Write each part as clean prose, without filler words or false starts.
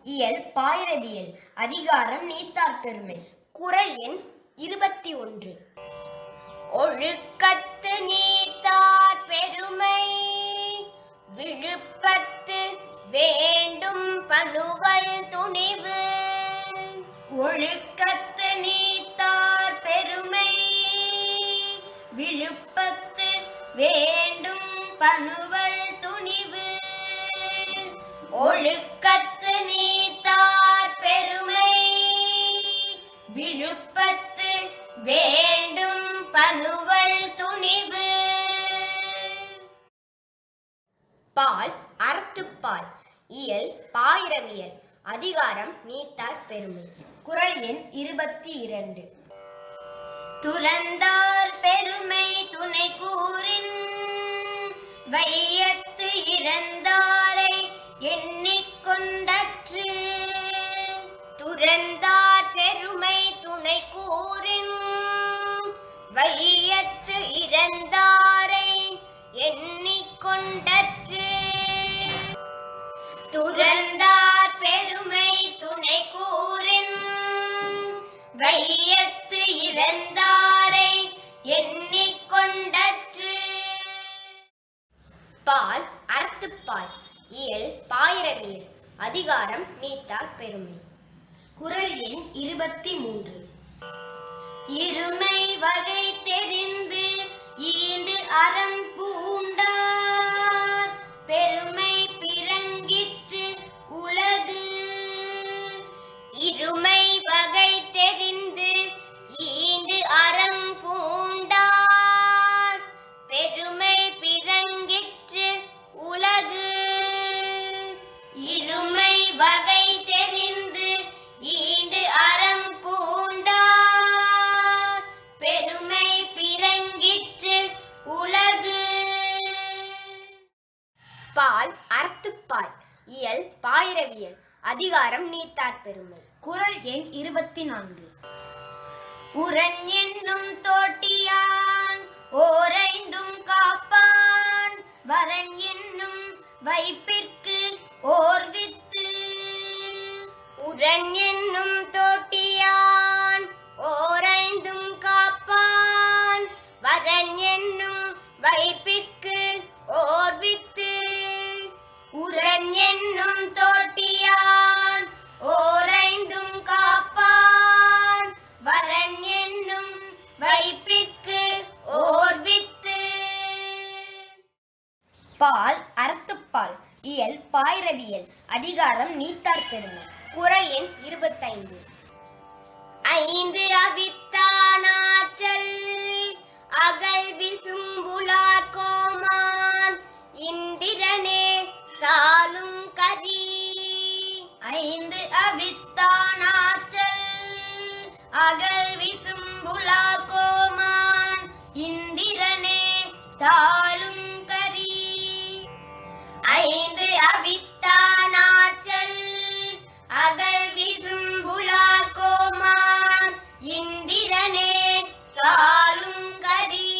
இயல் பாயிரவியல் அதிகாரம் நீத்தார் பெருமை. குறள் எண் 21. ஒழுக்கத்து நீத்தார் பெருமை விழுப்பத்து வேண்டும் பனுவல் துணிவு. ஒழுக்கத்து நீத்தார் பெருமை விழுப்பத்து வேண்டும் பனுவல் துணிவு. ஒழுக்கத்து நீத்தார் பெருமை விழுப்பத்து வேண்டும் பனுவல் துணிவு. பால் அறத்துப்பால். இயல் பாயிரவியல் அதிகாரம் நீத்தார் பெருமை. குறள் எண் 22. துறந்தார் பெருமை துணை கூறின் வையத்து இறந்தாரை எண்ணிக்கொண்டற்று. துறந்தார் பெருமை துணை கூறின் வையத்து இறந்தாரை எண்ணிக்கொண்டற்று. துறந்தார் பெருமை துணை கூறின் வையத்து இறந்தாரை எண்ணிக்கொண்டற்று. பால் அறத்துப்பால். இயல் பாயிரவியல் அதிகாரம் நீத்தார் பெருமை. குறள் எண் 23. இருமை வகை தெரிந்து ஈண்டு அறம் பூண்டார் பெருமை பிறங்கிற்று உலகு. இருமை வகை தெரிந்து ஈண்டு அறம் பூண்டார் பெருமை பிறங்கிற்று உலகு. இருமை வகை தெரிந்து ஈண்டு அறம் பூண்டார் பெருமை பிறங்கிற்று உலகு. பால் அறத்துப்பால். இயல் பாயிரவியல் அதிகாரம் நீத்தார் பெருமை. குறள் எண் 24. உரன் என்னும் தோட்டியான் ஓரைந்தும் காப்பான் வரன் என்னும் வைப்பிற்கு ஓர் வித்து. உரன் என்னும் தோட்டியான் ஓரைந்தும் காப்பான் வரன் என்னும் வைப்பிற்கு ஓர் வித்து. உரன் என்னும் தோட்டியான் ஓரைந்தும் காப்பான் வரன் என்னும் வைப்பிற்கு ஓர் வித்து. பால் அறத்துப்பால். இயல் பாயிரவியல் அதிகாரம் நீத்தார் பெருமை. குறள் எண் 25. ஐந்து அவித்தானாற்றல் அகல் விசும்புலார் கோமான் இந்திரனே சாலும் கரி. ஐந்து அவித்தானாற்றல் அகல் விசும்புலார் கோமான் இந்திரனே சாலும் கரி. ஐந்து அவித்தானாற்றல் அகல் விசும்புலார் கோமான் இந்திரனே சாலும் கரி.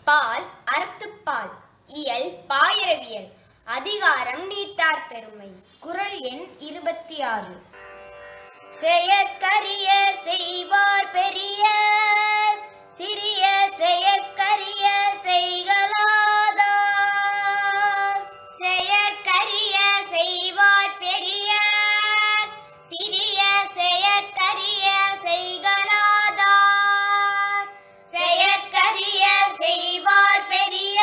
பால் அறத்துப்பால். இயல் பாயிரவியல் அதிகாரம் நீத்தார் பெருமை. குறள் எண் 26. செயற்கரிய செய்வார் பெரிய சிறிய செயற்கரிய செய்கலாதார். செயற்கரிய செய்வார் பெரிய சிறிய செயற்கரிய செய்கலாதார். செயற்கரிய செய்வார் பெரிய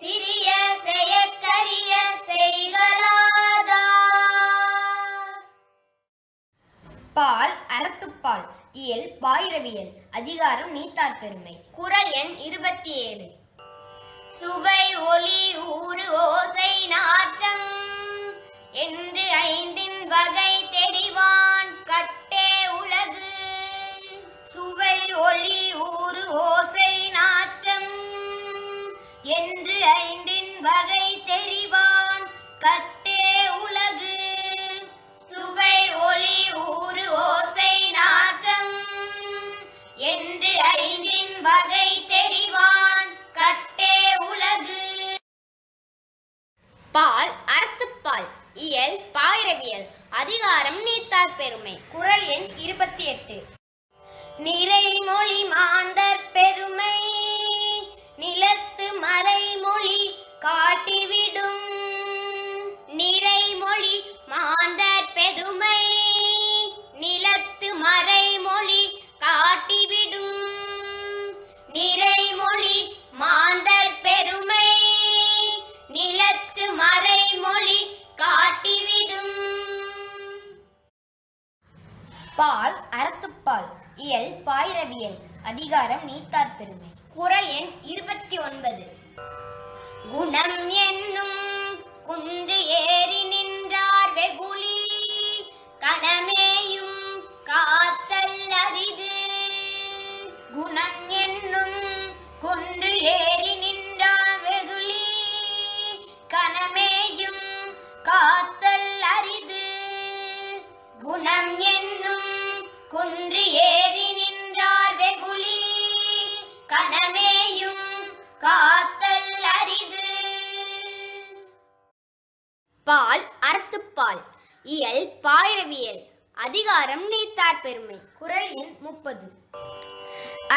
சிறிய செயற்கரிய செய்கலாதார். பால் அறத்துப்பால். இயல் பாயிரவியல் அதிகாரம் நீத்தார் பெருமை. குறள் எண் 27. சுவை ஒளி ஊறு ஓசை நாற்றம் என்று ஐந்தின் வகை தெரிவான் கட்டே உலகு. சுவை ஒளி ஊறு ஓசை நாற்றம் என்று ஐந்தின் வகை தெரிவான் கட்டே உலகு. சுவை ஒளி ஊறு ஓசை நாற்றம் என்று ஐந்தின் வகை தெரிவான் கட்டே உலகு. பால் இயல் பாயிரவியல் அதிகாரம் நீத்தார் பெருமை குறள் எண் 28 நிறைமொழி மாந்தர் பெருமை நிலத்து மறைமொழி காட்டிவிடும் நிறைமொழி மாந்தர் பெருமை நிலத்து மறைமொழி காட்டிவிடும் நிறைமொழி மாந்தர் பெருமை நிலத்து மறைமொழி காட்டிவிடும். பால் அறத்துப்பால் இயல் பாயிரவியல் அதிகாரம் நீத்தார் பெருமை குறள் எண் 29 குணம் என்னும் குன்று ஏறி நின்றார் வெகுளி கணமேயும் காத்தல் அரிது குணம் என்னும் குன்று ஏறி நின்றார் வெகுளி கணமேயும் காத்தல் அரிது குணம் என்னும் குன்று ஏறி நின்றார் வெகுளி கணமேயும் காத்தல் அரிது. பால் அறத்துப்பால் இயல் பாயிரவியல் அதிகாரம் நீத்தார் பெருமை குறள் எண் 30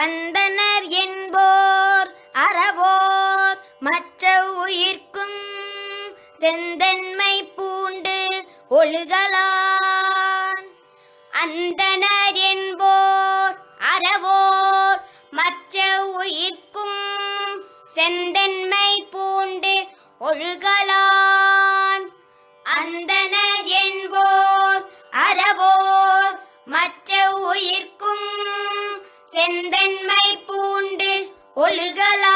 அந்தணர் என்போர் அறவோர் மற்ற உயிர்க்கும் செந்தன்மை பூண்டு ஒழுகலான் அந்தணர் என்போர் அறவோர் மற்ற உயிர்க்கும் செந்தன்மை பூண்டு ஒழுகலான் அந்தணர் என்போர் அறவோர் மற்ற உயிர்க்கும் செந்தன்மை பூண்டு ஒழுகலான்